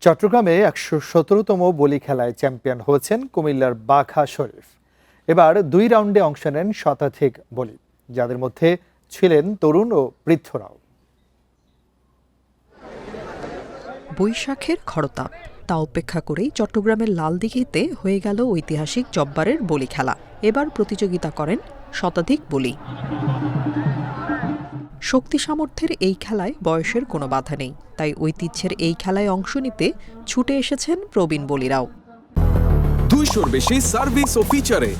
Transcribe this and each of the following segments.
চট্টগ্রামে ১১৭তম বলি খেলায় চ্যাম্পিয়ন হয়েছেন কুমিল্লার বাঘা শরীফ। এবার ২ রাউন্ডে অংশ নেন শতাধিক বলি, যাদের মধ্যে ছিলেন তরুণ ও বৃদ্ধরাও। বৈশাখের খরতাপ তা উপেক্ষা করেই চট্টগ্রামের লালদিঘিতে হয়ে গেল ঐতিহাসিক জব্বারের বলি খেলা। এবার প্রতিযোগিতা করেন শতাধিক বলি। শক্তি সামর্থ্যের এই খেলায় বয়সের কোনো বাধা নেই, তাই ঐতিহ্যের এই খেলায় অংশ নিতে ছুটে এসেছেন প্রবীণ বলিরাও। 200-র বেশি সার্ভিস ও ফিচারে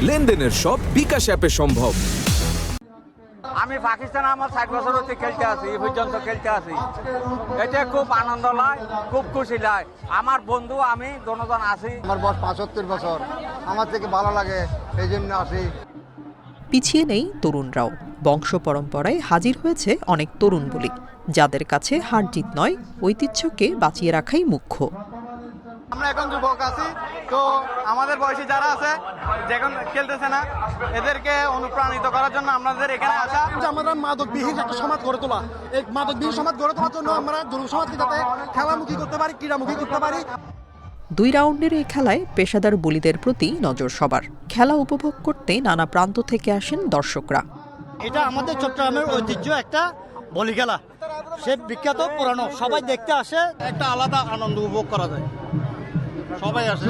লেনদেনের সব বিকাশ অ্যাপে সম্ভব। আমি পাকিস্তানে আমার 60 বছর হতে খেলতে আছি, এই পর্যন্ত খেলতে আছি। এটা খুব আনন্দ লাগে, খুব খুশি লাগে। আমার বন্ধু আমি দুজন আছি। আমার বয়স 75 বছর, আমার থেকে ভালো লাগে, এই জন্য আসি। পিছিয়ে নেই তরুণরাও। বংশ পরম্পরায় হাজির হয়েছে অনেক তরুণ বলি, যাদের কাছে হার জিত নয়, ঐতিহ্যকে বাঁচিয়ে রাখাই মুখ্য। আমরা এখন যুবক আছি, তো আমাদের বয়সী যারা আছে যখন খেলতেছে না, এদেরকে অনুপ্রাণিত করার জন্য আমাদের এখানে আসা। আমরা মাদকবিহীন একটা সমাজ গড়ে তোলা, এই মাদকবিহীন সমাজ গড়ে তোলার জন্য আমরা যুব সমাজকে যাতে খেলামুখী করতে পারি, ক্রীড়ামুখী করতে পারি। 2 রাউন্ডের এই খেলায় পেশাদার বলিদের প্রতি নজর সবার। খেলা উপভোগ করতে নানা প্রান্ত থেকে আসেন দর্শকরা। এটা আমাদের চট্টগ্রামের ঐতিহ্য একটা বলি খেলা, সে বিখ্যাত পুরানো, সবাই দেখতে আসে, একটা আলাদা আনন্দ উপভোগ করা যায়, সবাই আসে।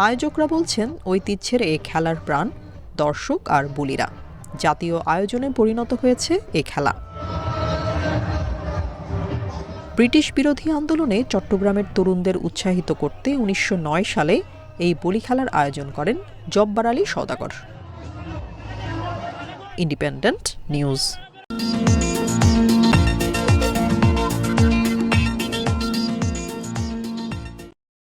আয়োজকরা বলছেন ঐতিহ্যের এই খেলার প্রাণ দর্শক আর বলিরা। জাতীয় আয়োজনে পরিণত হয়েছে এ খেলা। ব্রিটিশ বিরোধী আন্দোলনে চট্টগ্রামের তরুণদের উৎসাহিত করতে 1909 সালে এই বলি খেলার আয়োজন করেন জব্বার আলী সওদাগর। Independent news.